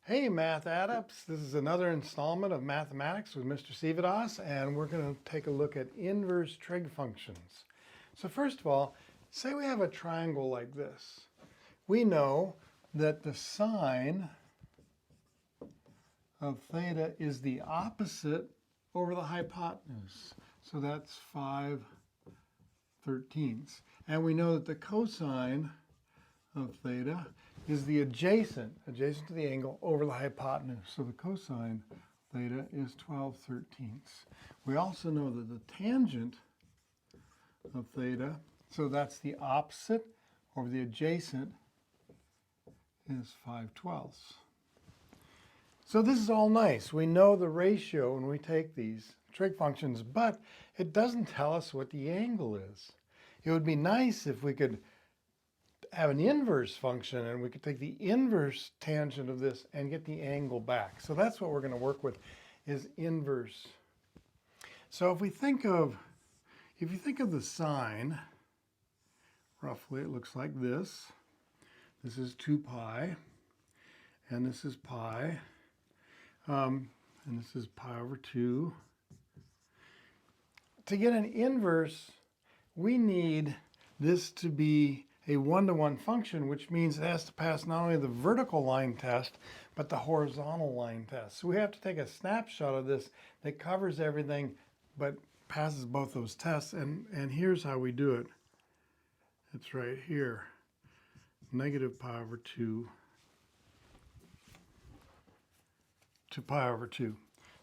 Hey Math Adepts, this is another installment of Mathematics with Mr. Sivadas, and we're going to take a look at inverse trig functions. So first of all, say we have a triangle like this. We know that the sine of theta is the opposite over the hypotenuse. So that's 5/13. And we know that the cosine of theta is the adjacent to the angle over the hypotenuse. So the cosine theta is 12/13. We also know that the tangent of theta, so that's the opposite over the adjacent, is 5/12. So this is all nice. We know the ratio when we take these trig functions, but it doesn't tell us what the angle is. It would be nice if we could have an inverse function and we could take the inverse tangent of this and get the angle back. So that's what we're going to work with, is inverse. So if you think of the sine, roughly it looks like this. This is 2 pi, and this is pi, and this is pi over 2. To get an inverse, we need this to be a one-to-one function, which means it has to pass not only the vertical line test, but the horizontal line test. So we have to take a snapshot of this that covers everything, but passes both those tests. And here's how we do it. It's right here. Negative pi over 2 to pi over 2.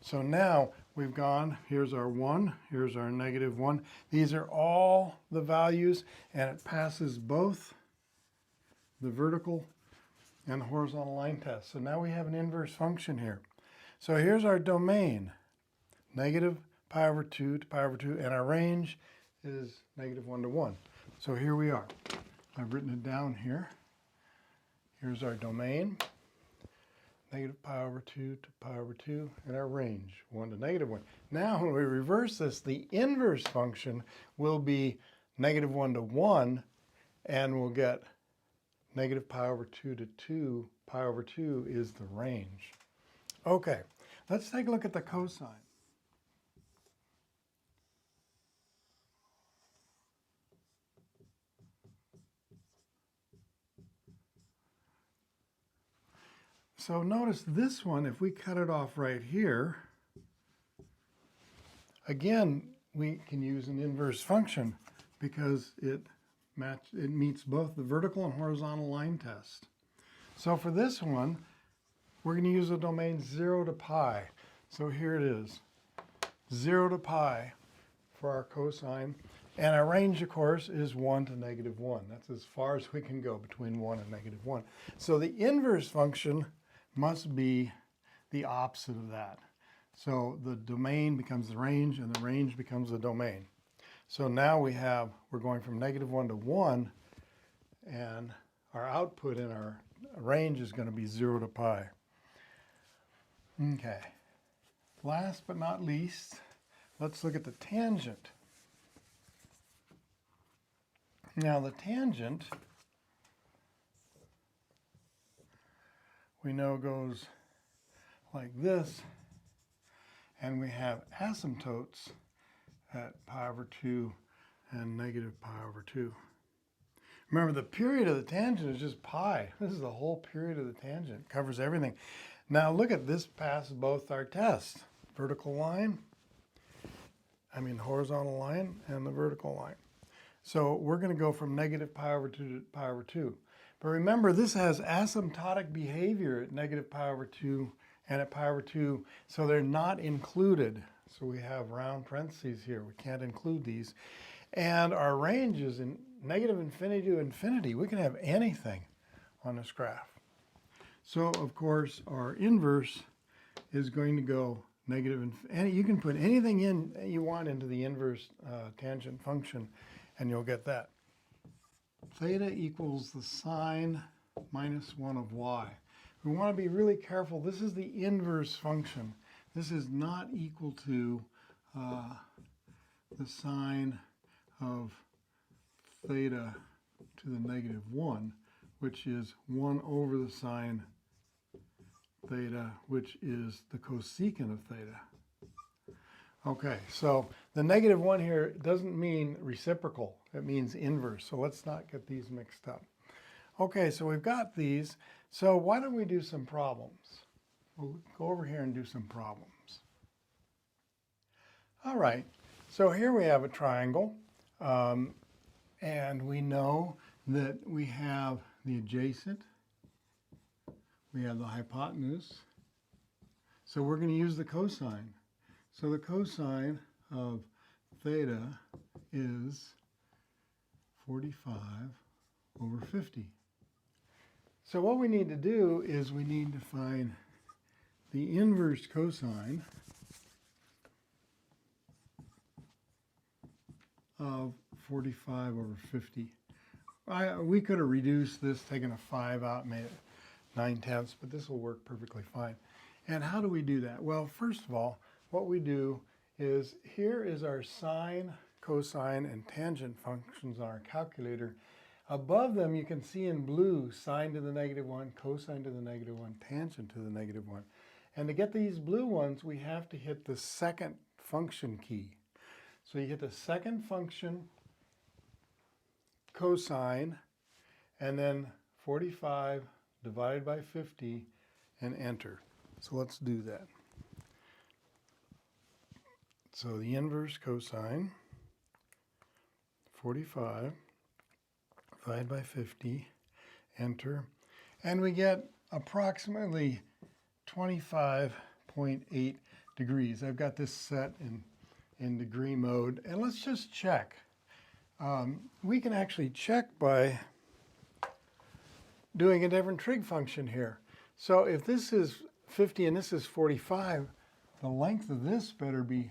So now we've gone, here's our 1, here's our -1. These are all the values, and it passes both the vertical and the horizontal line test. So now we have an inverse function here. So here's our domain, negative pi over 2 to pi over 2, and our range is -1 to 1. So here we are. I've written it down here. Here's our domain. Negative pi over 2 to pi over 2, and our range, 1 to -1. Now, when we reverse this, the inverse function will be -1 to 1, and we'll get negative pi over 2 to 2. Pi over 2 is the range. Okay, let's take a look at the cosine. So notice this one, if we cut it off right here, again, we can use an inverse function because it meets both the vertical and horizontal line test. So for this one, we're going to use the domain 0 to pi. So here it is, 0 to pi for our cosine. And our range, of course, is 1 to -1. That's as far as we can go between 1 and -1. So the inverse function must be the opposite of that. So the domain becomes the range, and the range becomes the domain. So now we're going from -1 to 1, and our output in our range is going to be 0 to pi. Okay. Last but not least, let's look at the tangent. Now the tangent, we know goes like this, and we have asymptotes at pi over 2 and negative pi over 2. Remember, the period of the tangent is just pi. This is the whole period of the tangent. It covers everything. Now look at this, passes both our tests. Horizontal line and the vertical line. So we're going to go from negative pi over 2 to pi over 2. But remember, this has asymptotic behavior at negative pi over 2 and at pi over 2, so they're not included. So we have round parentheses here. We can't include these. And our range is in negative infinity to infinity. We can have anything on this graph. So, of course, our inverse is going to go negative infinity. You can put anything in you want into the inverse tangent function, and you'll get that. Theta equals the sine -1 of y. We want to be really careful. This is the inverse function. This is not equal to the sine of theta to the -1, which is 1 over the sine theta, which is the cosecant of theta. Okay, so the -1 here doesn't mean reciprocal. It means inverse. So let's not get these mixed up. Okay, so we've got these. So why don't we do some problems? We'll go over here and do some problems. All right, so here we have a triangle. And we know that we have the adjacent, we have the hypotenuse. So we're going to use the cosine. So the cosine of theta is 45 over 50. So what we need to do is we need to find the inverse cosine of 45 over 50. We could have reduced this, taken a 5 out, made it 9/10, but this will work perfectly fine. And how do we do that? Well, first of all, what we do is here is our sine, cosine, and tangent functions on our calculator. Above them, you can see in blue, sine to the -1, cosine to the -1, tangent to the -1. And to get these blue ones, we have to hit the second function key. So you hit the second function, cosine, and then 45 divided by 50, and enter. So let's do that. So the inverse cosine, 45 divided by 50, enter. And we get approximately 25.8 degrees. I've got this set in degree mode. And let's just check. We can actually check by doing a different trig function here. So if this is 50 and this is 45, the length of this better be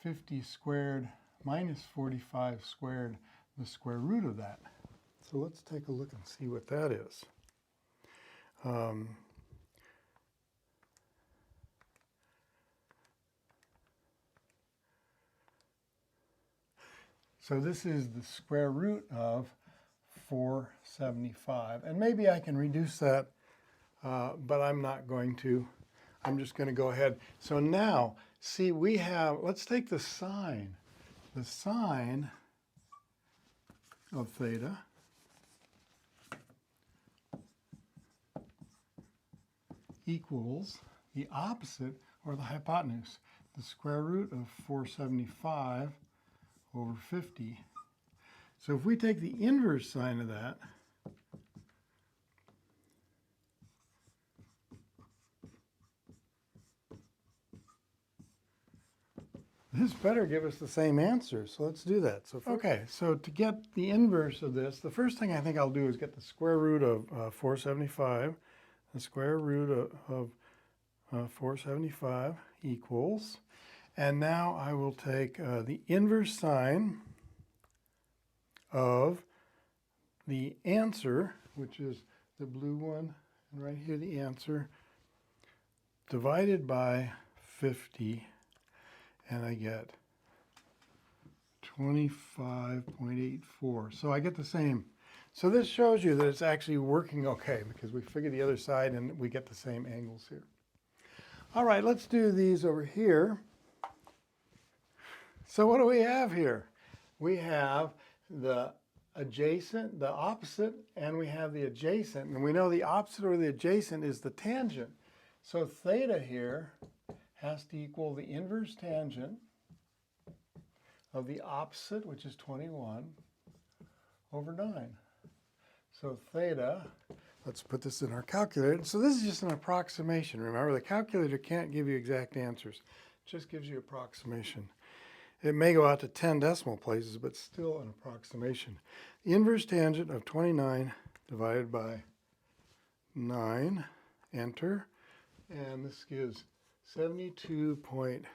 50 squared minus 45 squared, the square root of that. So let's take a look and see what that is. So this is the square root of 475. And maybe I can reduce that, but I'm not going to. I'm just going to go ahead. So now, see, we have, let's take the sine. The sine of theta equals the opposite, or the hypotenuse, the square root of 475 over 50. So if we take the inverse sine of that, this better give us the same answer. So let's do that. So okay, so to get the inverse of this, the first thing I think I'll do is get the square root of 475. The square root of 475 equals, and now I will take the inverse sine of the answer, which is the blue one, and right here the answer, divided by 50, and I get 25.84. So I get the same. So this shows you that it's actually working okay, because we figured the other side and we get the same angles here. All right, let's do these over here. So what do we have here? We have the adjacent, the opposite, and we have the adjacent. And we know the opposite or the adjacent is the tangent. So theta here has to equal the inverse tangent of the opposite, which is 21, over 9. So theta, let's put this in our calculator. So this is just an approximation. Remember, the calculator can't give you exact answers. It just gives you approximation. It may go out to 10 decimal places, but still an approximation. The inverse tangent of 29 divided by 9, enter, and this gives 72 point,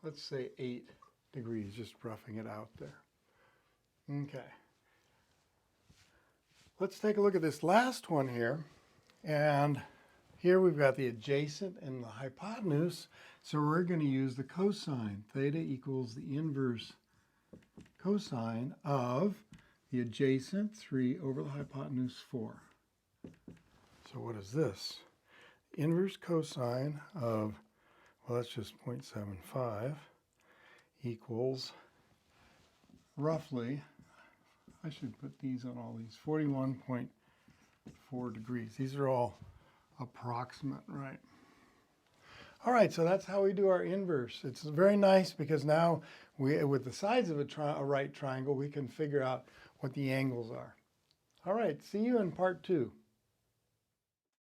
let's say 8 degrees, just roughing it out there. Okay. Let's take a look at this last one here, and here we've got the adjacent and the hypotenuse, so we're going to use the cosine. Theta equals the inverse cosine of the adjacent, 3, over the hypotenuse, 4. So So what is this? Inverse cosine of, well, that's just 0.75 equals roughly, I should put these on all these, 41.4 degrees. These are all approximate, right? All right, so that's how we do our inverse. It's very nice because now with the sides of a right triangle, we can figure out what the angles are. All right, see you in part 2.